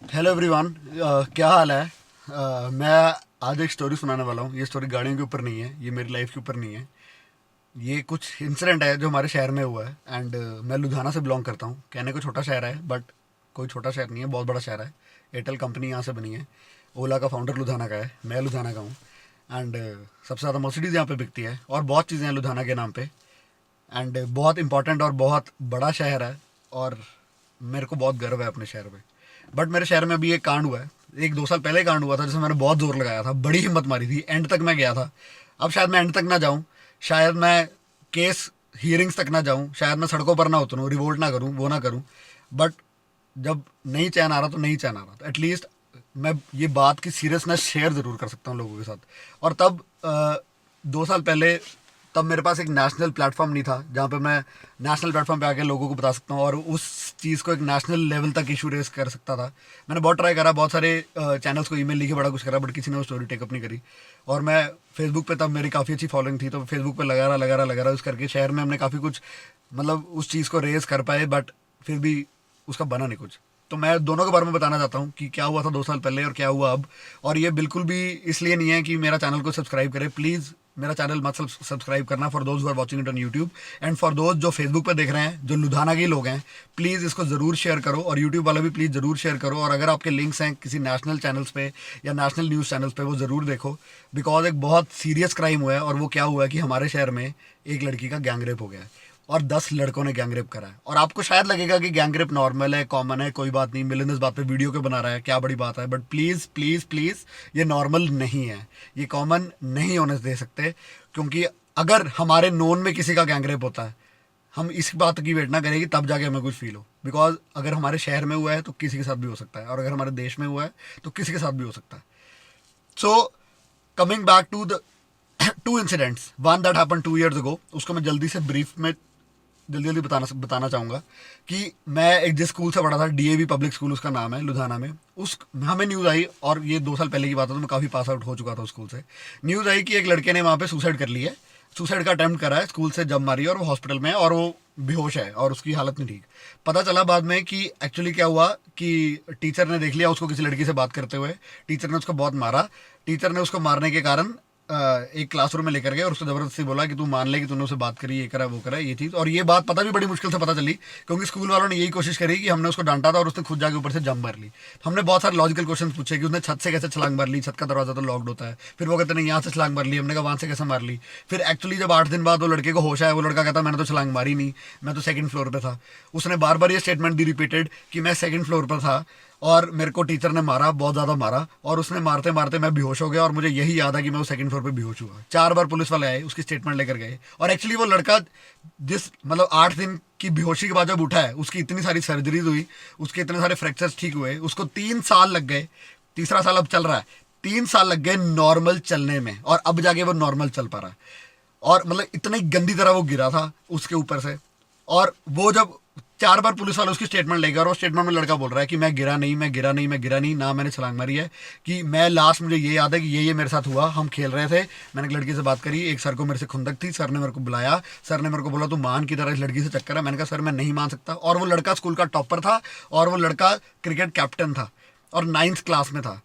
Hello everyone. क्या हाल है। मैं आज एक स्टोरी सुनाने वाला हूँ। ये स्टोरी गाड़ियों के ऊपर नहीं है, ये मेरी लाइफ के ऊपर नहीं है। ये कुछ इंसिडेंट है जो हमारे शहर में हुआ है। एंड मैं लुधियाना से बिलोंग करता हूँ। कहने को छोटा शहर है, बट कोई छोटा शहर नहीं है, बहुत बड़ा शहर है। एयरटेल कंपनी यहाँ से बनी है। ओला का फाउंडर लुधियाना का है, मैं लुधियाना का हूँ। एंड सबसे ज़्यादा मर्सिडीज़ यहाँ पे बिकती है और बहुत चीज़ें हैं लुधियाना के नाम पे। एंड बहुत इंपॉर्टेंट और बहुत बड़ा शहर है। और मेरे को बहुत गर्व है अपने शहर पे। बट मेरे शहर में अभी एक कांड हुआ है। एक दो साल पहले कांड हुआ था जिसमें मैंने बहुत जोर लगाया था, बड़ी हिम्मत मारी थी, एंड तक मैं गया था। अब शायद मैं एंड तक ना जाऊं, शायद मैं केस हियरिंग्स तक ना जाऊं, शायद मैं सड़कों पर ना उतरूं, रिवोल्ट ना करूं, वो ना करूं। बट जब नहीं चैन आ रहा तो नहीं चैन आ रहा, तो एटलीस्ट मैं ये बात की सीरियसनेस शेयर ज़रूर कर सकता हूँ लोगों के साथ। और तब 2 साल पहले, तब मेरे पास एक नेशनल प्लेटफॉर्म नहीं था जहाँ पे मैं नेशनल प्लेटफॉर्म पे आके लोगों को बता सकता हूँ और उस चीज़ को एक नेशनल लेवल तक इशू रेस कर सकता था। मैंने बहुत ट्राई करा, बहुत सारे चैनल्स को ईमेल लिखे, बड़ा कुछ करा, बट किसी ने वो स्टोरी टेकअप नहीं करी। और मैं फेसबुक पे, तब मेरी काफ़ी अच्छी फॉलोइंग थी, तो फेसबुक पे लगा रहा उस करके शहर में हमने काफ़ी कुछ, मतलब उस चीज़ को रेस कर पाए, बट फिर भी उसका बना नहीं कुछ। तो मैं दोनों के बारे में बताना चाहता हूँ कि क्या हुआ था 2 साल पहले और क्या हुआ अब। और ये बिल्कुल भी इसलिए नहीं है कि मेरा चैनल को सब्सक्राइब करें, प्लीज़ मेरा चैनल मत सब्सक्राइब करना, for those who are watching it on YouTube. And for those जो फेसबुक पे देख रहे हैं, जो लुधियाना के लोग हैं, प्लीज़ इसको ज़रूर शेयर करो, और यूट्यूब वाला भी प्लीज़ ज़रूर शेयर करो। और अगर आपके लिंक्स हैं किसी नेशनल चैनल्स पे या नेशनल न्यूज़ चैनल्स पे, वो ज़रूर देखो। बिकॉज एक बहुत सीरियस क्राइम हुआ है। और वो क्या हुआ है कि हमारे शहर में एक लड़की का गैंगरेप हो गया है और 10 लड़कों ने गैंगरेप करा है। और आपको शायद लगेगा कि गैंगरेप नॉर्मल है, कॉमन है, कोई बात नहीं, मिलन इस बात पे वीडियो क्यों बना रहा है, क्या बड़ी बात है। बट प्लीज़ प्लीज़ प्लीज़, ये नॉर्मल नहीं है, ये कॉमन नहीं होने दे सकते। क्योंकि अगर हमारे नोन में किसी का गैंगरेप होता है, हम इस बात की वेट ना करें कि तब जाके हमें कुछ फील हो। बिकॉज अगर हमारे शहर में हुआ है तो किसी के साथ भी हो सकता है, और अगर हमारे देश में हुआ है तो किसी के साथ भी हो सकता है। So coming back to the two incidents, one that happen 2 years अगो, उसको मैं जल्दी से ब्रीफ में जल्दी जल्दी बताना चाहूँगा। कि मैं एक जिस स्कूल से पढ़ा था, डीएवी पब्लिक स्कूल उसका नाम है, लुधियाना में, उस हमें न्यूज़ आई, और ये 2 साल पहले की बात है, तो मैं काफ़ी पास आउट हो चुका था उस स्कूल से। न्यूज़ आई कि एक लड़के ने वहाँ पे सुसाइड कर लिया है, सुसाइड का अटेम्प्ट करा है, स्कूल से जंप मारी है, और वो हॉस्पिटल में है, और वो बेहोश है और उसकी हालत नहीं ठीक। पता चला बाद में कि एक्चुअली क्या हुआ कि टीचर ने देख लिया उसको किसी लड़की से बात करते हुए। टीचर ने उसको बहुत मारा। टीचर ने उसको मारने के कारण एक क्लासरूम में लेकर गए और उसको ज़बरदस्ती बोला कि तू मान ले कि तूने उससे बात करी, ये करा वो करा, ये चीज़। और ये बात पता भी बड़ी मुश्किल से पता चली, क्योंकि स्कूल वालों ने यही कोशिश करी कि हमने उसको डांटा था और उसने खुद जाके ऊपर से जंप मार ली। तो हमने बहुत सारे लॉजिकल क्वेश्चन पूछे कि उसने छत से कैसे छलांग मार ली, छत का दरवाजा तो लॉक्ड होता है। फिर वो कहते नहीं, यहाँ से छलांग मार ली। हमने कहा वहाँ से कैसे मार ली। फिर एक्चुअली जब 8 दिन बाद वो लड़के को होश आया, वो लड़का कहता मैंने तो छलांग मारी नहीं, मैं तो सेकंड फ्लोर पे था। उसने बार बार ये स्टेटमेंट दी रिपीटेड कि मैं सेकंड फ्लोर पर था और मेरे को टीचर ने मारा, बहुत ज़्यादा मारा, और उसने मारते मारते मैं बेहोश हो गया, और मुझे यही याद है कि मैं वो सेकंड फ्लोर पे बेहोश हुआ। 4 बार पुलिस वाले आए, उसकी स्टेटमेंट लेकर गए। और एक्चुअली वो लड़का जिस, मतलब 8 दिन की बेहोशी के बाद जब उठा है, उसकी इतनी सारी सर्जरीज हुई, उसके इतने सारे फ्रैक्चर्स ठीक हुए, उसको 3 साल लग गए। तीसरा साल अब चल रहा है। 3 साल लग गए नॉर्मल चलने में, और अब जाके वो नॉर्मल चल पा रहा है। और मतलब इतनी गंदी तरह वो गिरा था उसके ऊपर से। और वो जब 4 बार पुलिस वाले उसकी स्टेटमेंट लेगा, और वो स्टेटमेंट में लड़का बोल रहा है कि मैं गिरा नहीं, मैं गिरा नहीं, मैं गिरा नहीं, ना मैंने छलांग मारी है। कि मैं लास्ट, मुझे ये याद है कि ये मेरे साथ हुआ, हम खेल रहे थे, मैंने एक लड़की से बात करी, एक सर को मेरे से खुंदक थी, सर ने मेरे को बुलाया, सर ने मेरे को बोला तू मान की तरह इस लड़की से चक्कर है। मैंने कहा सर मैं नहीं मान सकता। और वो लड़का स्कूल का टॉपर था, और वो लड़का क्रिकेट कैप्टन था, और 9th क्लास में था।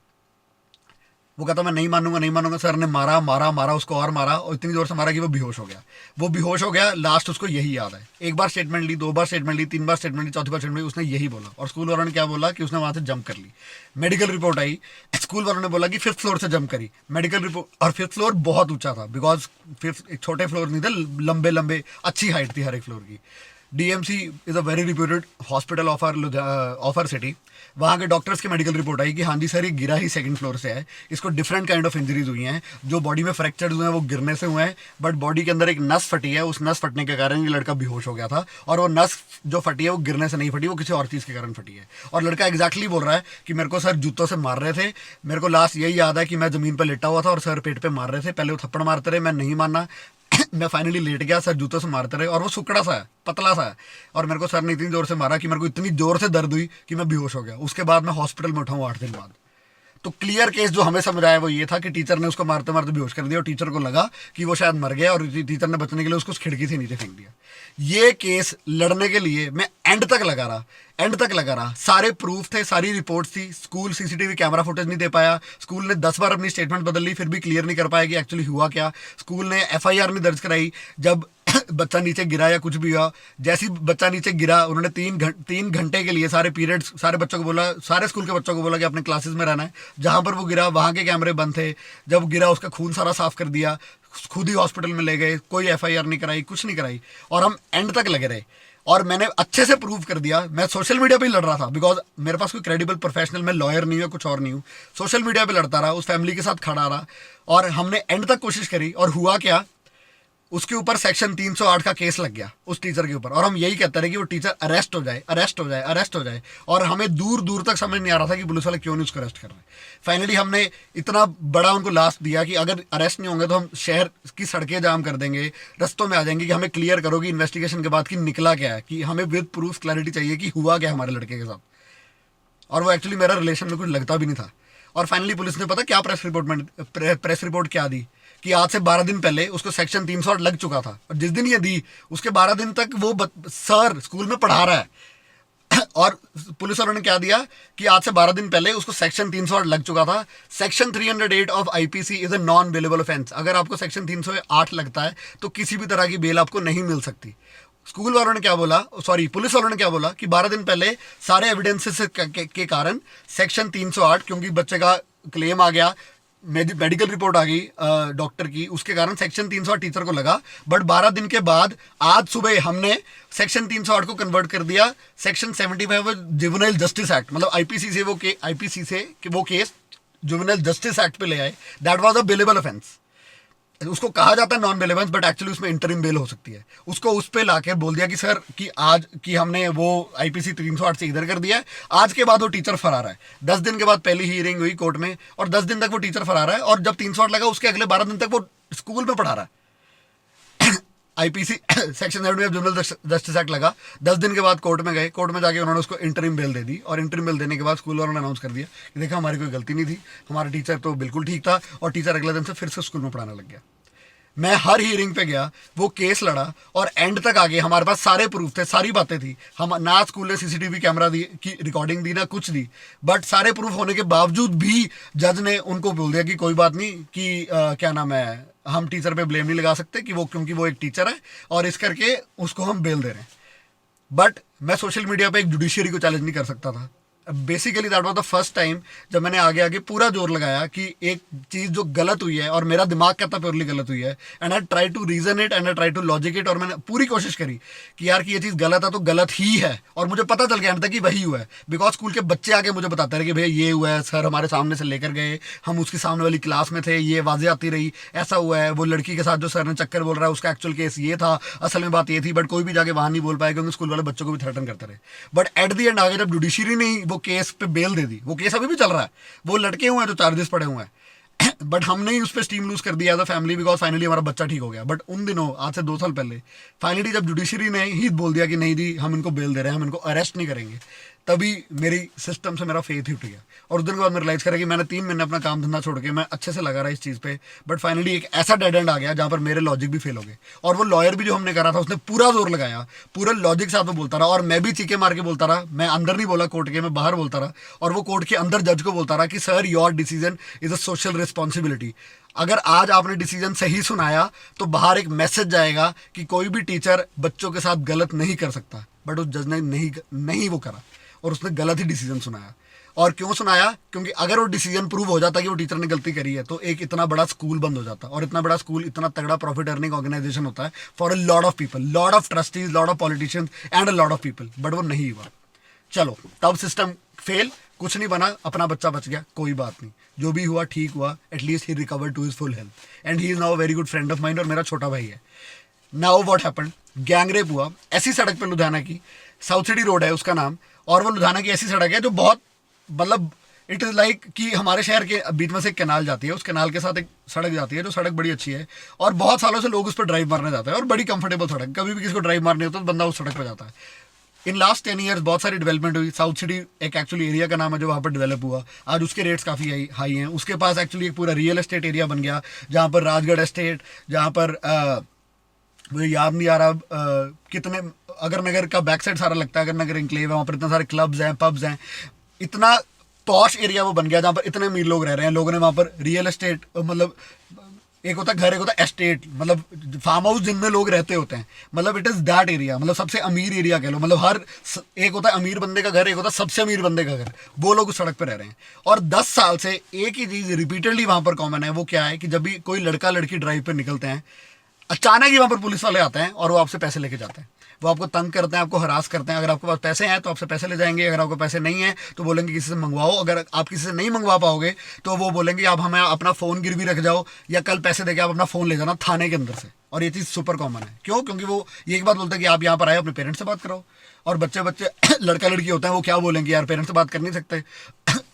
वो कहता मैं नहीं मानूंगा, नहीं मानूंगा। सर ने मारा मारा मारा उसको, और मारा, और इतनी जोर से मारा कि वो बेहोश हो गया। वो बेहोश हो गया, लास्ट उसको यही याद है। एक बार स्टेटमेंट ली, 2 बार स्टेटमेंट ली, 3 बार स्टेटमेंट ली, चौथी बार स्टेटमेंट ली, उसने यही बोला। और स्कूल वालों ने क्या बोला कि उसने वहां से जंप कर ली। मेडिकल रिपोर्ट आई, स्कूल वालों ने बोला कि 5th फ्लोर से जंप करी। मेडिकल रिपोर्ट, और 5th फ्लोर बहुत ऊंचा था, बिकॉज फिफ्थ छोटे फ्लोर नहीं थे, लंबे लंबे, अच्छी हाइट थी हर एक फ्लोर की। DMC is a very reputed hospital of our city. वहाँ के डॉक्टर्स की मेडिकल रिपोर्ट आई कि हाँ जी सर, ये गिरा ही सेकंड फ्लोर से है, इसको डिफरेंट काइंड ऑफ इंजरीज हुई हैं। जो बॉडी में फ्रैक्चर्स हुए हैं वो गिरने से हुए हैं, बट बॉडी के अंदर एक नस फटी है, उस नस फटने के कारण ये लड़का बेहोश हो गया था। और वो नस जो फटी है वो गिरने से नहीं फटी, वो किसी और चीज़ के कारण फटी है। और लड़का एग्जैक्टली बोल रहा है कि मेरे को सर जूतों से मार रहे थे। मेरे को लास्ट यही याद है कि मैं ज़मीन पर लेटा हुआ था और सर पेट पे मार रहे थे। पहले वो थप्पड़ मारते रहे, मैं नहीं मानना, मैं फाइनली लेट गया, सर जूतों से मारते रहे, और वो सुकड़ा सा है, पतला सा है। और मेरे को सर ने इतनी जोर से मारा कि मेरे को इतनी जोर से दर्द हुई कि मैं बेहोश हो गया। उसके बाद मैं हॉस्पिटल में उठा हूँ 8 दिन बाद। तो क्लियर केस जो हमें समझ आया वो ये था कि टीचर ने उसको मारते मारते बेहोश कर दिया और टीचर को लगा कि वो शायद मर गया और टीचर ने बचने के लिए उसको उस खिड़की से नीचे फेंक दिया। ये केस लड़ने के लिए मैं एंड तक लगा रहा, सारे प्रूफ थे, सारी रिपोर्ट थी। स्कूल सीसीटीवी कैमरा फुटेज नहीं दे पाया, स्कूल ने 10 बार अपनी स्टेटमेंट बदल ली, फिर भी क्लियर नहीं कर पाया कि एक्चुअली हुआ क्या। स्कूल ने एफआईआर नहीं दर्ज कराई जब बच्चा नीचे गिरा या कुछ भी हुआ। जैसे ही बच्चा नीचे गिरा उन्होंने 3 घंटे के लिए सारे पीरियड्स सारे बच्चों को बोला, सारे स्कूल के बच्चों को बोला कि अपने क्लासेस में रहना है। जहाँ पर वो गिरा वहाँ के कैमरे बंद थे, जब गिरा उसका खून सारा साफ कर दिया, खुद ही हॉस्पिटल में ले गए, कोई एफआईआर नहीं कराई, कुछ नहीं कराई, और हम एंड तक लगे रहे। और मैंने अच्छे से प्रूव कर दिया। मैं सोशल मीडिया पे ही लड़ रहा था बिकॉज मेरे पास कोई क्रेडिबल प्रोफेशनल, मैं लॉयर नहीं हूँ, कुछ और नहीं हूँ। सोशल मीडिया पे लड़ता रहा, उस फैमिली के साथ खड़ा रहा, और हमने एंड तक कोशिश करी। और हुआ क्या, उसके ऊपर सेक्शन 308 का केस लग गया उस टीचर के ऊपर। और हम यही कहते रहे कि वो टीचर अरेस्ट हो जाए। और हमें दूर दूर तक समझ नहीं आ रहा था कि पुलिस वाले क्यों नहीं उसको अरेस्ट कर रहे। फाइनली हमने इतना बड़ा उनको लास्ट दिया कि अगर अरेस्ट नहीं होंगे तो हम शहर की सड़कें जाम कर देंगे, रस्तों में आ जाएंगे कि हमें क्लियर करो कि इन्वेस्टिगेशन के बाद कि निकला क्या है, कि हमें विद प्रूफ क्लैरिटी चाहिए कि हुआ क्या हमारे लड़के के साथ। और वो एक्चुअली मेरा रिलेशन में कुछ लगता भी नहीं था। और फाइनली पुलिस ने पता क्या प्रेस रिपोर्ट क्या दी कि आज से 12 दिन पहले उसको सेक्शन 308 लग चुका था, और जिस दिन ये दी उसके 12 दिन तक वो सर स्कूल में पढ़ा रहा है। और पुलिस वालों ने क्या दिया कि आज से 12 दिन पहले उसको सेक्शन 308 लग चुका था। Section 308 of IPC is a non bailable offence. अगर आपको सेक्शन 308 लगता है तो किसी भी तरह की बेल आपको नहीं मिल सकती। स्कूल वालों ने क्या बोला, पुलिस वालों ने क्या बोला कि 12 दिन पहले सारे एविडेंसेस के कारण सेक्शन 308, क्योंकि बच्चे का क्लेम आ गया, मेडिकल रिपोर्ट आ गई डॉक्टर की, उसके कारण सेक्शन 308 टीचर को लगा। बट 12 दिन के बाद आज सुबह हमने सेक्शन 308 को कन्वर्ट कर दिया सेक्शन 75 जुवेनाइल जस्टिस एक्ट, मतलब आईपीसी से वो केस जुवेनाइल जस्टिस एक्ट पे ले आए। That was a bailable offence. उसको कहा जाता है नॉन बेलेवेंस, बट एक्चुअली उसमें इंटरिम बेल हो सकती है। उसको उस पे लाके बोल दिया कि सर कि आज की हमने वो आईपीसी 308 से इधर कर दिया है, आज के बाद वो टीचर फरार है। 10 दिन के बाद पहली हियरिंग हुई कोर्ट में, और 10 दिन तक वो टीचर फरार है। और जब 308 लगा उसके अगले 12 दिन तक वो स्कूल में पढ़ा रहा है। IPC section 7 juvenile justice act लगा। 10 दिन के बाद कोर्ट में गए, कोर्ट में जाके उन्होंने उसको इंटरिम बेल दे दी। और इंटरिम बेल देने के बाद स्कूल वालों ने अनाउंस कर दिया कि देखा हमारी कोई गलती नहीं थी, हमारा टीचर तो बिल्कुल ठीक था। और टीचर अगले दिन से फिर से स्कूल में पढ़ाने लग गया। मैं हर हियरिंग पे गया, वो केस लड़ा, और एंड तक आगे हमारे पास सारे प्रूफ थे, सारी बातें थी। हम ना स्कूल ने सीसीटीवी कैमरा की रिकॉर्डिंग दी ना कुछ दी, बट सारे प्रूफ होने के बावजूद भी जज ने उनको बोल दिया कि कोई बात नहीं, कि क्या नाम है, हम टीचर पे ब्लेम नहीं लगा सकते कि वो, क्योंकि वो एक टीचर है और इस करके उसको हम बेल दे रहे हैं। बट मैं सोशल मीडिया पे एक जुडिशियरी को चैलेंज नहीं कर सकता था। Basically that was the first time जब मैंने आगे आगे पूरा जोर लगाया कि एक चीज़ जो गलत हुई है, और मेरा दिमाग कहता प्योरली गलत हुई है, and I try to reason it and I try to logic it. और मैंने पूरी कोशिश करी कि यार कि ये चीज़ गलत है तो गलत ही है, और मुझे पता चल गया एंड तक कि वही हुआ है। बिकॉज स्कूल के बच्चे आके मुझे बताते रहे कि भैया ये हुआ है, सर हमारे सामने से लेकर गए, हम उसकी सामने वाली क्लास में थे, ये आवाज़ें आती रही, ऐसा हुआ है, वो लड़की के साथ जो सर ने चक्कर बोल रहा है उसका एक्चुअल केस ये था, असल में बात ये थी। बट कोई भी जाके वहाँ नहीं बोल पाया क्योंकि स्कूल वाले बच्चों को भी थ्रेटन करते रहे। बट एट दी एंड आगे जब जुडिशरी ने वो केस पे बेल दे दी, वो केस अभी भी चल रहा है, वो लड़के हुए हैं जो चार्जेस पड़े हुए हैं। बट हमने ही उस पर स्टीम लूज कर दिया as a family, because finally हमारा बच्चा ठीक हो गया। बट उन दिनों आज से 2 साल पहले फाइनली जब जुडिशरी ने ही बोल दिया कि नहीं जी हम इनको बेल दे रहे हैं, हम इनको अरेस्ट नहीं करेंगे, तभी मेरी सिस्टम से मेरा फेथ ही उठ गया। और उस दिन के बाद मैं रियलाइज करा कि मैंने 3 महीने अपना काम धंधा छोड़ के मैं अच्छे से लगा रहा इस चीज़ पे। बट फाइनली एक ऐसा डेड एंड आ गया जहाँ पर मेरे लॉजिक भी फेल हो गए। और वो लॉयर भी जो हमने करा था उसने पूरा जोर लगाया, पूरा लॉजिक साथ में बोलता रहा, और मैं भी चीखे मार के बोलता रहा। मैं अंदर नहीं बोला कोर्ट के, मैं बाहर बोलता रहा। और वो कोर्ट के अंदर जज को बोलता रहा कि sir your decision is a social responsibility. अगर आज आपने डिसीजन सही सुनाया तो बाहर एक मैसेज जाएगा कि कोई भी टीचर बच्चों के साथ गलत नहीं कर सकता। बट उस जज ने नहीं वो करा, और उसने गलत ही डिसीजन सुनाया। और क्यों सुनाया? क्योंकि अगर वो डिसीजन प्रूव हो जाता कि वो टीचर ने गलती करी है तो एक इतना बड़ा स्कूल बंद हो जाता, और इतना बड़ा स्कूल इतना तगड़ा प्रॉफिट अर्निंग ऑर्गेनाइजेशन होता है for a lot of people, lot of trustees, lot of politicians and a lot of people. But वो नहीं हुआ। चलो तब सिस्टम फेल, कुछ नहीं बना, अपना बच्चा बच गया, कोई बात नहीं, जो भी हुआ ठीक हुआ। At least he recover to his full health and he is now a very good friend of mind, और मेरा छोटा भाई है। Now what happened, gang rape हुआ ऐसी सड़क पे लुधियाना की, साउथ सिटी रोड है उसका नाम, और वो लुधियाना की ऐसी सड़क है जो बहुत, मतलब इट इज़ लाइक कि हमारे शहर के बीच में से एक कैनाल जाती है, उस कैनाल के साथ एक सड़क जाती है, जो सड़क बड़ी अच्छी है, और बहुत सालों से लोग उस पर ड्राइव मारने जाते हैं, और बड़ी कंफर्टेबल सड़क, कभी भी किसी को ड्राइव मारनी होता है तो बंदा उस सड़क पर जाता है। इन लास्ट 10 ईयर्स बहुत सारी डेवलपमेंट हुई। साउथ सिटी एक एक्चुअली एरिया का नाम है जो वहाँ पर डेवलप हुआ, आज उसके रेट्स काफ़ी हाई हैं। उसके पास एक्चुअली एक पूरा रियल एस्टेट एरिया बन गया, जहाँ पर राजगढ़ एस्टेट, जहाँ पर मुझे याद नहीं आ रहा कितने, अगर नगर का बैक साइड सारा लगता है, अगर नगर इंक्लेव है, वहाँ पर इतने सारे क्लब्स हैं, पब्स हैं, इतना पॉश एरिया वो बन गया जहाँ पर इतने अमीर लोग रह रहे हैं। लोगों ने वहाँ पर रियल एस्टेट, मतलब एक होता है घर, एक होता है एस्टेट, मतलब फार्म हाउस जिनमें लोग रहते होते हैं, मतलब इट इज़ दैट एरिया, मतलब सबसे अमीर एरिया कह लो। मतलब एक होता है अमीर बंदे का घर, एक होता है सबसे अमीर बंदे का घर, वो लोग उस सड़क पर रह रहे हैं। और 10 साल से एक ही चीज़ रिपीटेडली वहाँ पर कॉमन है। वो क्या है कि जब भी कोई लड़का लड़की ड्राइव पर निकलते हैं, अचानक ही वहाँ पर पुलिस वाले आते हैं और वो आपसे पैसे लेके जाते हैं। वो आपको तंग करते हैं, आपको हरास करते हैं। अगर आपके पास पैसे हैं तो आपसे पैसे ले जाएंगे, अगर आपको पैसे नहीं है तो बोलेंगे किसी से मंगवाओ। अगर आप किसी से नहीं मंगवा पाओगे तो वो बोलेंगे आप हमें अपना फ़ोन गिरवी रख जाओ, या कल पैसे देके आप अपना फ़ोन ले जाना थाने के अंदर से। और ये चीज़ सुपर कॉमन है। क्यों? क्योंकि वो ये एक बात बोलते हैं कि आप यहाँ पर आए अपने पेरेंट्स से बात कराओ। और बच्चे लड़का लड़की होते हैं, वो क्या बोलेंगे, यार पेरेंट्स से बात कर नहीं सकते,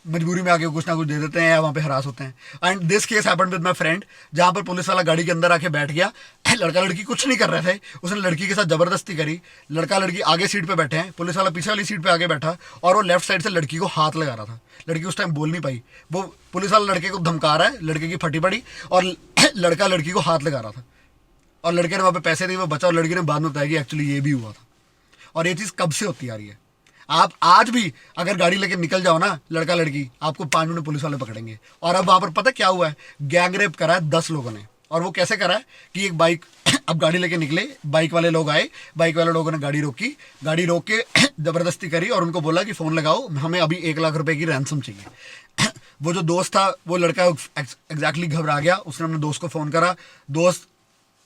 मजबूरी में आके कुछ ना कुछ दे देते हैं या वहाँ पे हरास होते हैं। And this case happened with my friend, जहाँ पर पुलिस वाला गाड़ी के अंदर आके बैठ गया। लड़का लड़की कुछ नहीं कर रहे थे, उसने लड़की के साथ जबरदस्ती करी। लड़का लड़की आगे सीट पे बैठे हैं, पुलिस वाला पीछे वाली सीट पे आगे बैठा, और वो लेफ्ट साइड से लड़की को हाथ लगा रहा था। लड़की उस टाइम बोल नहीं पाई, वो पुलिस वाला लड़के को धमका रहा है, लड़के की फटी पड़ी, और लड़का लड़की को हाथ लगा रहा था। और लड़के ने वहाँ पे पैसे दिए, वो बचा, और लड़की ने बाद में बताया कि एक्चुअली ये भी हुआ था। और ये चीज़ कब से होती आ रही है। आप आज भी अगर गाड़ी लेके निकल जाओ ना, लड़का लड़की, आपको 5 मिनट पुलिस वाले पकड़ेंगे। और अब वहाँ पर पता क्या हुआ है, गैंग रेप करा है 10 लोगों ने। और वो कैसे करा है कि एक बाइक अब गाड़ी लेके निकले, बाइक वाले लोग आए, बाइक वाले लोगों ने गाड़ी रोकी, गाड़ी रोक के ज़बरदस्ती करी और उनको बोला कि फ़ोन लगाओ, हमें अभी 1 लाख रुपए की रैंसम चाहिए। वो जो दोस्त था, वो लड़का एग्जैक्टली घबरा गया, उसने अपने दोस्त को फ़ोन करा। दोस्त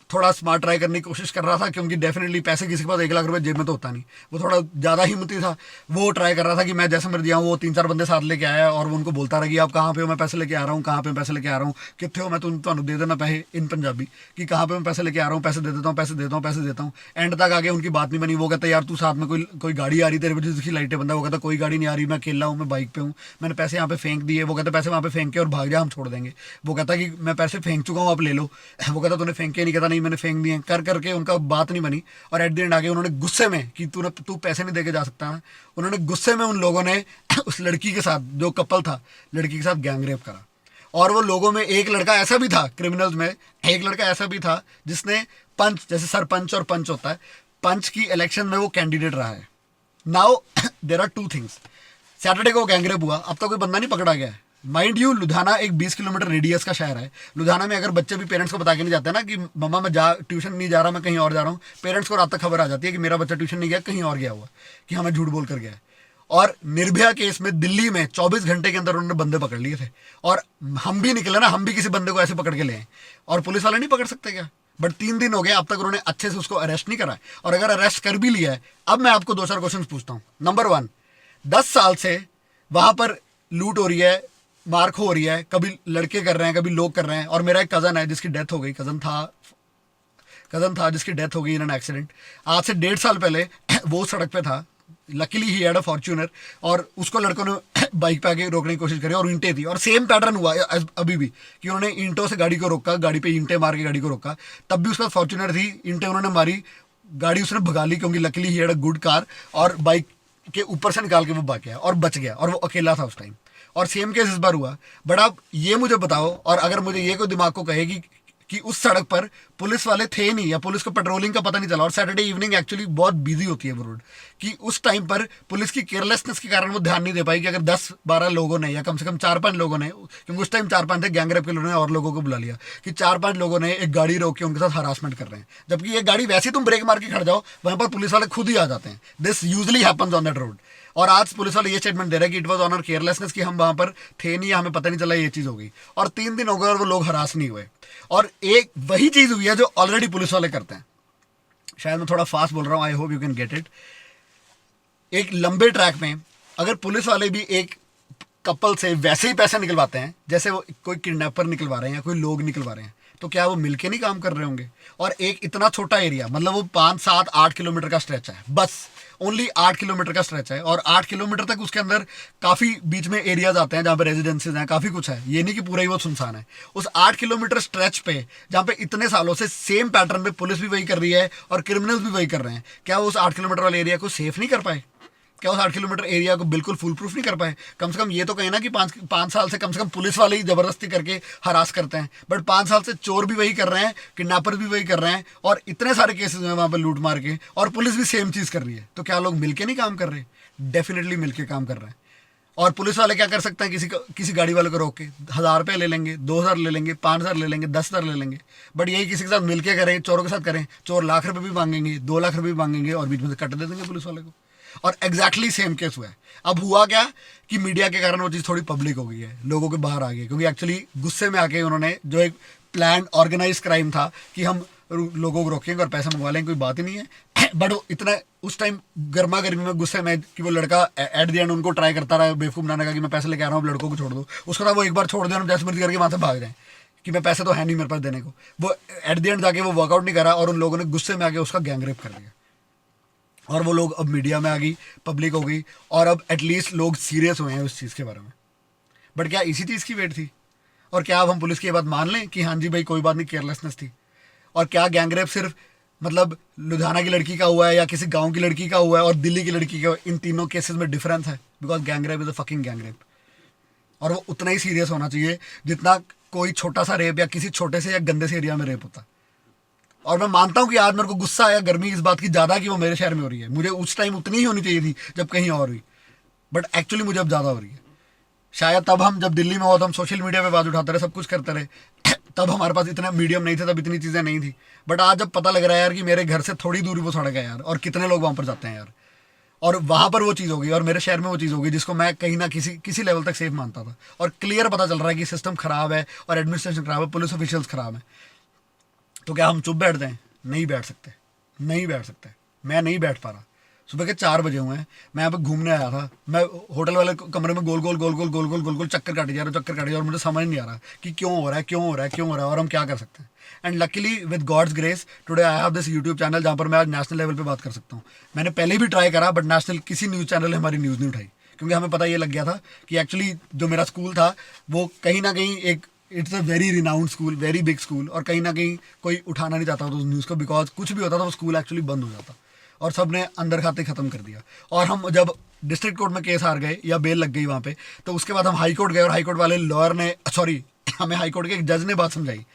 थोड़ा स्मार्ट ट्राई करने की कोशिश कर रहा था, क्योंकि डेफिनेटली पैसे किसी के पास 1 लाख रुपए जेब में तो होता नहीं। वो थोड़ा ज़्यादा हिम्मती था, वो ट्राई कर रहा था कि मैं जैसे मर्जी आऊँ। वो 3-4 बंदे साथ लेके आया और वो उनको बोलता रहा कि आप कहाँ पे हो, मैं पैसे लेके आ रहा हूँ, कहाँ पे पैसे लेके आ रहा हूँ, कितने हो, मैं तुम्हें दे देना पैसे, इन पंजाबी, कि कहाँ पे मैं पैसे लेके आ रहा हूँ, पैसे दे देता हूँ, पैसे देता हूँ, पैसे देता हूँ। एंड तक आगे उनकी बात नहीं बनी। वो कहता यार तू साथ में कोई गाड़ी आ रही तेरे वजह से लाइटें बंदा। वो कहता कोई गाड़ी नहीं आ रही, मैं अकेला हूँ, मैं बाइक पे हूँ, मैंने पैसे यहाँ पे फेंक दिए। वो कहता पैसे वहाँ पे फेंक के और भाग जा, हम छोड़ देंगे। वो कहता कि मैं पैसे फेंक चुका हूँ, आप ले लो। वो कहता तूने फेंके नहीं, कहता नहीं मैंने फेंक दिए। करके उनका बात नहीं बनी, और एट द एंड आगे उन्होंने गुस्से में कि तू पैसे नहीं देके जा सकता ना, उन्होंने गुस्से में उन लोगों ने उस लड़की के साथ, जो कपल था, लड़की के साथ गैंग रेप करा। और वो लोगों में एक लड़का ऐसा भी था, क्रिमिनल्स में एक लड़का ऐसा भी था जिसने पंच, जैसे सरपंच और पंच होता है, पंच की इलेक्शन में वो कैंडिडेट रहा है। Now there are 2 things. Saturday को गैंग रेप हुआ, अब तक कोई बंदा नहीं पकड़ा गया है। माइंड यू, लुधियाना एक 20 किलोमीटर रेडियस का शहर है। लुधियाना में अगर बच्चे भी पेरेंट्स को बता के नहीं जाते ना कि मम्मा मैं ट्यूशन नहीं जा रहा, मैं कहीं और जा रहा हूँ, पेरेंट्स को रात तक खबर आ जाती है कि मेरा बच्चा ट्यूशन नहीं गया, कहीं और गया हुआ, कि हमें झूठ बोल कर गया है। और निर्भया केस में दिल्ली में 24 घंटे के अंदर उन्होंने बंदे पकड़ लिए थे। और हम भी निकले ना, हम भी किसी बंदे को ऐसे पकड़ के ले आए, और पुलिस वाले नहीं पकड़ सकते क्या? बट 3 दिन हो गए, अब तक उन्होंने अच्छे से उसको अरेस्ट नहीं करा है। और अगर अरेस्ट कर भी लिया है, अब मैं आपको 2-4 क्वेश्चन पूछता हूँ। नंबर 1, 10 साल से वहां पर लूट हो रही है, मार्क हो रही है, कभी लड़के कर रहे हैं, कभी लोग कर रहे हैं। और मेरा एक कज़न है जिसकी डेथ हो गई, कज़न था जिसकी डेथ हो गई इन एन एक्सीडेंट। आज से 1.5 साल पहले वो सड़क पे था, luckily he had a Fortuner, और उसको लड़कों ने बाइक पे आके रोकने की कोशिश करी और ईंटें थी। और सेम पैटर्न हुआ अभी भी कि उन्होंने ईंटों से गाड़ी को रोका, गाड़ी पे ईंटें मार के गाड़ी को रोका। तब भी उसका फॉर्च्यूनर थी, ईंटें उन्होंने मारी, गाड़ी उसने भगा ली, क्योंकि luckily he had a good car, और बाइक के ऊपर से निकाल के वो भाग गया और बच गया, और वो अकेला था उस टाइम। और सेम केस इस बार हुआ। बट आप ये मुझे बताओ, और अगर मुझे ये कोई दिमाग को कहेगी कि उस सड़क पर पुलिस वाले थे नहीं, या पुलिस को पेट्रोलिंग का पता नहीं चला, और सैटरडे इवनिंग एक्चुअली बहुत बिजी होती है वो रोड, कि उस टाइम पर पुलिस की केयरलेसनेस के कारण वो ध्यान नहीं दे पाई कि अगर 10-12 लोगों ने, या कम से कम 4-5 लोगों ने, क्योंकि उस टाइम 4-5 थे, गैंग रेप के लोगों ने और लोगों को बुला लिया, कि 4-5 लोगों ने एक गाड़ी रोक के उनके साथ हरासमेंट कर रहे हैं। जबकि ये गाड़ी वैसे तुम ब्रेक मार के खड़ जाओ, वहां पर पुलिस वाले खुद ही आ जाते हैं। This usually happens on that road. और आज पुलिस वाले ये स्टेटमेंट दे रहे हैं कि it was on our carelessness, कि हम वहां पर थे नहीं, हमें पता नहीं चला, ये चीज़ हो गई। और 3 दिन हो गए और वो लोग हरास नहीं हुए। और एक वही चीज़ हुई है जो ऑलरेडी पुलिस वाले करते हैं। शायद मैं थोड़ा फास्ट बोल रहा हूँ, I hope you can get it. एक लंबे ट्रैक में अगर पुलिस वाले भी एक कपल से वैसे ही पैसे निकलवाते हैं जैसे वो कोई किडनैपर निकलवा रहे हैं या कोई लोग निकलवा रहे हैं, तो क्या वो मिलके नहीं काम कर रहे होंगे? और एक इतना छोटा एरिया, मतलब वो 5, 7, 8 किलोमीटर का स्ट्रेच है बस, ओनली 8 किलोमीटर का स्ट्रेच है, और 8 किलोमीटर तक उसके अंदर काफ़ी बीच में एरियाज आते हैं जहाँ पे रेजिडेंसीज हैं, काफ़ी कुछ है, ये नहीं कि पूरा ही वो सुनसान है। उस 8 किलोमीटर स्ट्रेच पे जहाँ पे इतने सालों से सेम पैटर्न पे पुलिस भी वही कर रही है और क्रिमिनल्स भी वही कर रहे हैं, क्या वो उस 8 किलोमीटर वाले एरिया को सेफ नहीं कर पाए? क्या उस 8 किलोमीटर एरिया को बिल्कुल फुल प्रूफ नहीं कर पाए? कम से कम ये तो कहें ना कि पाँच साल से कम से कम पुलिस वाले ही जबरदस्ती करके हरास करते हैं, बट 5 साल से चोर भी वही कर रहे हैं, किडनैपर भी वही कर रहे हैं, और इतने सारे केसेस हैं वहाँ पर लूट मार के, और पुलिस भी सेम चीज़ कर रही है। तो क्या लोग मिलके नहीं काम कर रहे? डेफिनेटली मिलके काम कर रहे हैं। और पुलिस वाले क्या कर सकते हैं? किसी गाड़ी वाले को रोक के 1,000 रुपये ले लेंगे, 2,000 ले लेंगे, 5,000 ले लेंगे, 10,000 ले लेंगे, बट यही किसी के साथ मिलके करें, चोरों के साथ करें, चोर लाख रुपये भी मांगेंगे, 2 लाख रुपये भी मांगेंगे, और बीच में से कट दे देंगे पुलिस वाले को। और एग्जैक्टली सेम केस हुआ है। अब हुआ क्या कि मीडिया के कारण वो चीज़ थोड़ी पब्लिक हो गई है, लोगों के बाहर आ गई, क्योंकि एक्चुअली गुस्से में आके उन्होंने जो एक प्लान ऑर्गेनाइज क्राइम था कि हम लोगों को रोकेंगे और पैसा मंगवा लेंगे, कोई बात ही नहीं है, बट वो इतना उस टाइम गर्मा गर्मी में गुस्से में कि वो लड़का एट द एंड उनको ट्राई करता रहा बेवकूफ़ बनाने का कि मैं पैसे लेके आ रहा हूँ, लड़कों को छोड़ दो। उसको वो एक बार छोड़ देना, जैसे मर्जी करके वहाँ से भाग जाए कि मैं पैसे तो है नहीं मेरे पास देने को। वो एट द एंड जाके वो वर्कआउट नहीं करा, और उन लोगों ने गुस्से में आके उसका गैंग रेप कर दिया, और वो लोग अब मीडिया में आ गई, पब्लिक हो गई, और अब एटलीस्ट लोग सीरियस हुए हैं उस चीज़ के बारे में। बट क्या इसी चीज़ की वेट थी? और क्या अब हम पुलिस की बात मान लें कि हाँ जी भाई कोई बात नहीं, केयरलेसनेस थी? और क्या गैंगरेप सिर्फ मतलब लुधियाना की लड़की का हुआ है या किसी गांव की लड़की का हुआ है और दिल्ली की लड़की का? इन तीनों केसेस में डिफरेंस है, because gangrape is a fucking gangrape, और वो उतना ही सीरियस होना चाहिए जितना कोई छोटा सा रेप या किसी छोटे से या गंदे से एरिया में रेप होता। और मैं मानता हूँ कि आज मेरे को गुस्सा आया, गर्मी इस बात की ज़्यादा कि वो मेरे शहर में हो रही है, मुझे उस टाइम उतनी ही होनी चाहिए थी जब कहीं और हुई, बट एक्चुअली मुझे अब ज़्यादा हो रही है। शायद तब हम जब दिल्ली में हो तो हम सोशल मीडिया पे बात उठाते रहे, सब कुछ करते रहे, तब हमारे पास इतना मीडियम नहीं था, तब इतनी चीज़ें नहीं थी। बट आज जब पता लग रहा है यार कि मेरे घर से थोड़ी दूरी वो सड़क है यार, और कितने लोग वहाँ पर जाते हैं यार, और वहाँ पर वो चीज़ होगी और मेरे शहर में वो चीज़ होगी जिसको मैं कहीं ना किसी लेवल तक सेफ मानता था, और क्लियर पता चल रहा है कि सिस्टम खराब है और एडमिनिस्ट्रेशन खराब है, पुलिस ऑफिशियल्स खराब है, तो क्या हम चुप बैठते हैं? नहीं बैठ सकते, नहीं बैठ सकते। मैं नहीं बैठ पा रहा। सुबह के 4 बजे हुए हैं, मैं यहाँ पे घूमने आया था, मैं होटल वाले कमरे में गोल गोल गोल गोल गोल गोल गोल गोल चक्कर काटे जा रहा हूँ, चक्कर काटे जा रहा हूँ, मुझे समझ नहीं आ रहा कि क्यों हो रहा है, क्यों हो रहा है, क्यों हो रहा है, और हम क्या कर सकते हैं। And luckily with God's grace today I have this YouTube channel जहाँ पर मैं आज नेशनल लेवल पे बात कर सकता हूँ। मैंने पहले भी ट्राई करा, बट नेशनल किसी न्यूज़ चैनल ने हमारी न्यूज़ नहीं उठाई, क्योंकि हमें पता ये लग गया था कि एक्चुअली जो मेरा स्कूल था वो कहीं ना कहीं एक it's a very renowned school, very big school, और कहीं ना कहीं कोई उठाना नहीं चाहता था उस न्यूज़ को, बिकॉज कुछ भी होता था वो स्कूल एक्चुअली बंद हो जाता, और सब ने अंदर खाते ख़त्म कर दिया। और हम जब डिस्ट्रिक्ट कोर्ट में केस हार गए या बेल लग गई वहाँ पे, तो उसके बाद हम हाई कोर्ट गए, और हाई कोर्ट वाले लॉयर ने सॉरी हमें हाई कोर्ट के एक जज ने बात समझाई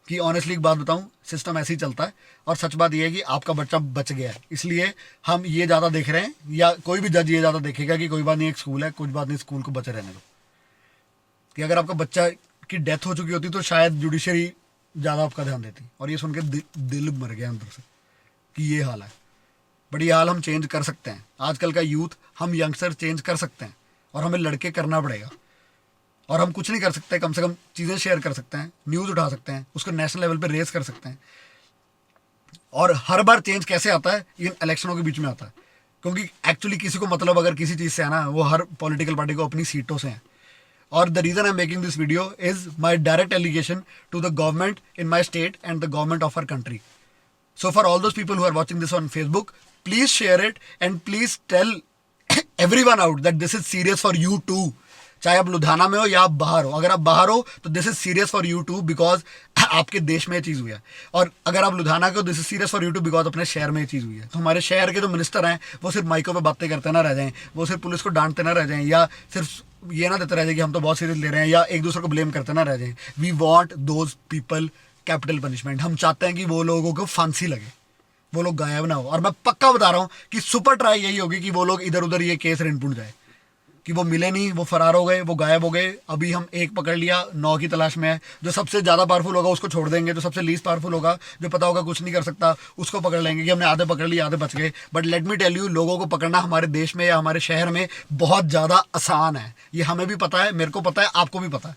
कि ऑनेस्टली एक बात बताऊं, सिस्टम ऐसे ही चलता है, और सच बात यह है कि आपका बच्चा बच गया है, इसलिए हम ये ज़्यादा देख रहे हैं, या कोई भी जज ये ज़्यादा देखेगा कि कोई बात नहीं, एक स्कूल है, कुछ बात नहीं, स्कूल को बचे रहने दो। कि अगर आपका बच्चा की डेथ हो चुकी होती तो शायद जुडिशरी ज़्यादा आपका ध्यान देती, और ये सुन के दिल मर गया अंदर से कि ये हाल है। बट ये हाल हम चेंज कर सकते हैं, आजकल का यूथ, हम यंगस्टर चेंज कर सकते हैं, और हमें लड़के करना पड़ेगा। और हम कुछ नहीं कर सकते, कम से कम चीज़ें शेयर कर सकते हैं, न्यूज़ उठा सकते हैं, उसको नेशनल लेवल पे रेस कर सकते हैं। और हर बार चेंज कैसे आता है? इन इलेक्शनों के बीच में आता है, क्योंकि एक्चुअली किसी को मतलब अगर किसी चीज़ से है ना, वो हर पॉलिटिकल पार्टी को अपनी सीटों से है। और the reason I'm making this video is my direct allegation to the government in my state and the government of our country. So for all those people who are watching this on Facebook, please share it and please tell everyone out that this is serious for you too. चाहे आप लुधियाना में हो या आप बाहर हो, अगर आप बाहर हो तो this is serious for you too, because आपके देश में ये चीज़ हुई है। और अगर आप लुधियाना के हो, this is serious for you too, because अपने शहर में ये चीज़ हुई है। तो हमारे शहर के जो मिनिस्टर हैं वो सिर्फ माइकों पे बातें करते ना रह जाएं, वो सिर्फ पुलिस को डांटते ना रह जाएं, या सिर्फ ये ना देते रह जाए कि हम तो बहुत सीरियस ले रहे हैं, या एक दूसरे को ब्लेम करते ना रह जाएं। We want those people capital punishment. हम चाहते हैं कि वो लोगों को फांसी लगे, वो लोग गायब ना हो। और मैं पक्का बता रहा हूँ कि सुपर ट्राई यही होगी कि वो लोग इधर उधर ये केस रिंपुट जाए, कि वो मिले नहीं, वो फरार हो गए, वो गायब हो गए। अभी हम एक पकड़ लिया, 9 की तलाश में है। जो सबसे ज़्यादा पावरफुल होगा उसको छोड़ देंगे, जो सबसे लीस्ट पावरफुल होगा, जो पता होगा कुछ नहीं कर सकता, उसको पकड़ लेंगे कि हमने आधे पकड़ लिए, आधे बच गए। But let me tell you, लोगों को पकड़ना हमारे देश में या हमारे शहर में बहुत ज़्यादा आसान है। ये हमें भी पता है, मेरे को पता है, आपको भी पता है।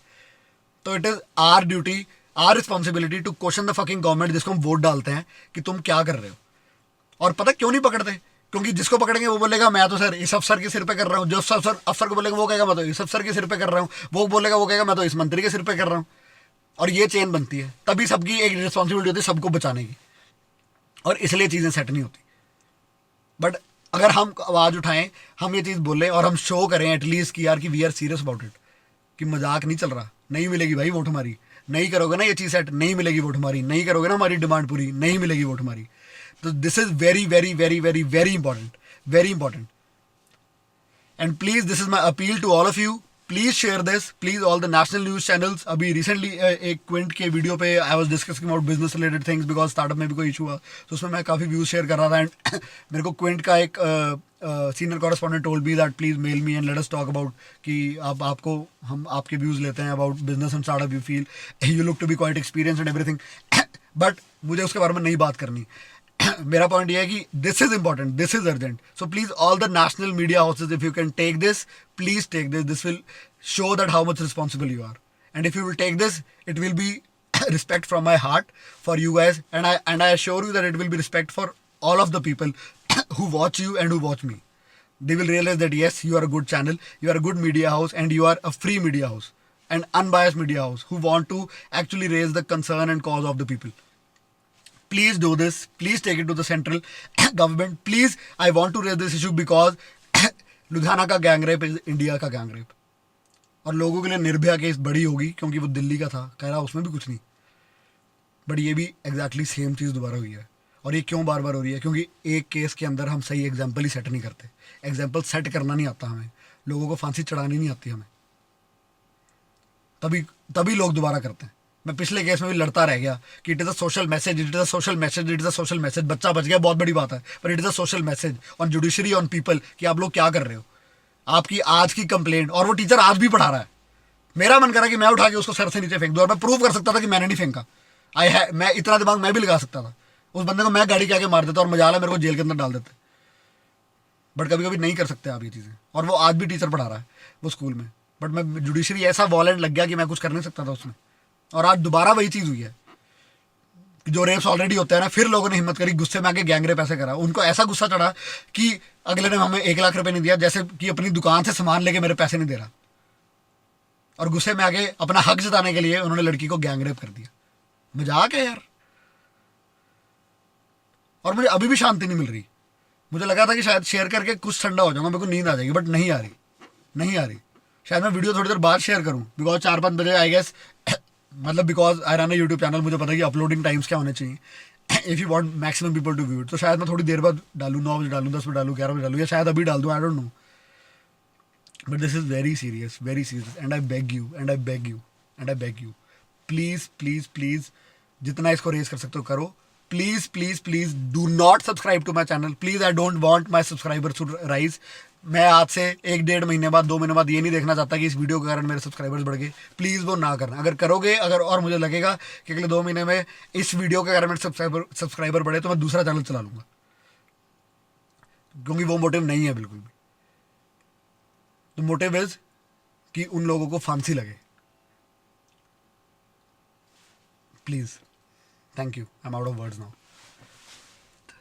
तो it is our duty, our responsibility to question the fucking government, जिसको हम वोट डालते हैं, कि तुम क्या कर रहे हो। और पता क्यों नहीं पकड़ते? क्योंकि जिसको पकड़ेंगे वो बोलेगा मैं तो सर इस अफसर के सिर पे कर रहा हूँ, जो अफसर को बोलेगा वो कहेगा मैं तो इस अफसर के सिर पे कर रहा हूँ, वो बोलेगा वो कहेगा मैं तो इस मंत्री के सिर पे कर रहा हूँ। और ये चेन बनती है, तभी सबकी एक रिस्पॉन्सिबिलिटी होती है सबको बचाने की, और इसलिए चीज़ें सेट नहीं होती। बट अगर हम आवाज़ उठाएं, हम ये चीज़ बोलें और हम शो करें एटलीस्ट कि यार कि we are serious about it, कि मजाक नहीं चल रहा, नहीं मिलेगी भाई वोट हमारी, नहीं करोगे ना ये चीज़ सेट, नहीं मिलेगी वोट हमारी, नहीं करोगे ना हमारी डिमांड पूरी, नहीं मिलेगी वोट हमारी। तो this is very very very very very important, very important. And please this is my appeal to all of you, please share this, please all the national news channels. अभी recently एक Quint के video पे I was discussing about business related things, because startup में भी कोई issue हुआ तो उसमें मैं काफ़ी व्यूज शेयर कर रहा था। एंड मेरे को क्विंट का एक senior correspondent told me that please mail me and let us talk about कि आपको हम आपके व्यूज लेते हैं about business and startup, you feel you look to be quite experience and everything. But मुझे उसके बारे में नहीं बात करनी। मेरा पॉइंट ये है कि this is important, this is urgent, so please all the national media houses, if you can take this, please take this, this will show that how much responsible you are, and if you will take this, it will be respect from my heart for you guys, and I assure you that it will be respect for all of the people who watch you and who watch me. They will realize that yes, you are a good channel, you are a good media house, and you are a free media house, an unbiased media house who want to actually raise the concern and cause of the people. Please do this, please take it to the central government, please. I want to raise this issue because Ludhiana का gang rape is India का gang rape, और लोगों के लिए Nirbhaya case बड़ी होगी क्योंकि वो दिल्ली का था, कह रहा उसमें भी कुछ नहीं, बट ये भी एग्जैक्टली सेम चीज़ दोबारा हुई है। और ये क्यों बार बार हो रही है? क्योंकि एक केस के अंदर हम सही एग्जाम्पल ही सेट नहीं करते, एग्जाम्पल सेट करना नहीं आता हमें, लोगों को फांसी चढ़ानी नहीं आती हमें, तभी तभी लोग दोबारा करते हैं। मैं पिछले केस में भी लड़ता रह गया कि it is a social message, it is a social message, it is a social message. बच्चा बच गया, बहुत बड़ी बात है, पर it is a social message on judiciary, on people, कि आप लोग क्या कर रहे हो। आपकी आज की कंप्लेंट, और वो टीचर आज भी पढ़ा रहा है, मेरा मन करा कि मैं उठा के उसको सर से नीचे फेंक दूं, और मैं प्रूव कर सकता था कि मैंने नहीं फेंका। मैं इतना दिमाग मैं भी लगा सकता था, उस बंदे को मैं गाड़ी के आगे मार देता और मजाला मेरे को जेल के अंदर डाल देते। बट कभी कभी नहीं कर सकते आप ये चीज़ें, और वो आज भी टीचर पढ़ा रहा है वो स्कूल में, बट मैं जुडिशरी ऐसा वॉलेंट लग गया कि मैं कुछ कर नहीं सकता था उसमें। और आज दोबारा वही चीज़ हुई है, जो रेप्स ऑलरेडी होता है ना, फिर लोगों ने हिम्मत करी, गुस्से में आके गैंग रेप ऐसे करा, उनको ऐसा गुस्सा चढ़ा कि अगले ने हमें 1 लाख रुपए नहीं दिया, जैसे कि अपनी दुकान से सामान लेके मेरे पैसे नहीं दे रहा, और गुस्से में आके अपना हक जताने के लिए उन्होंने लड़की को गैंग रेप कर दिया। मजाक है यार। और मुझे अभी भी शांति नहीं मिल रही। मुझे लगा था कि शायद शेयर करके कुछ ठंडा हो जाऊंगा, मेरे को नींद आ जाएगी, बट नहीं आ रही, नहीं आ रही। शायद मैं वीडियो थोड़ी देर बाद शेयर करूं, बिकॉज 4-5 बजे आई गेस, मतलब because I run YouTube channel, मुझे पता है कि अपलोडिंग टाइम्स क्या होने चाहिए if you want maximum people to view it. तो शायद मैं थोड़ी देर बाद डालूँ, 9 बजे डालूँ, 10 बजे डालूँ, 11 बजे डालूँ, या शायद अभी डाल दूँ, I don't know. But this is very serious, and I beg you, and I beg you, and I beg you, please please please, जितना इसको रेज कर सकते हो करो। Please please please do not subscribe to my channel, please. I don't want my subscribers to rise. मैं आज से 1-1.5 महीने बाद, 2 महीने बाद ये नहीं देखना चाहता कि इस वीडियो के कारण मेरे सब्सक्राइबर्स बढ़ गए। प्लीज़ वो ना करना। अगर करोगे, अगर और मुझे लगेगा कि अगले 2 महीने में इस वीडियो के कारण मेरे सब्सक्राइबर बढ़े, तो मैं दूसरा चैनल चला लूँगा, क्योंकि वो मोटिव नहीं है बिल्कुल भी। तो मोटिव इज कि उन लोगों को फांसी लगे। Please, thank you, I am out of words now.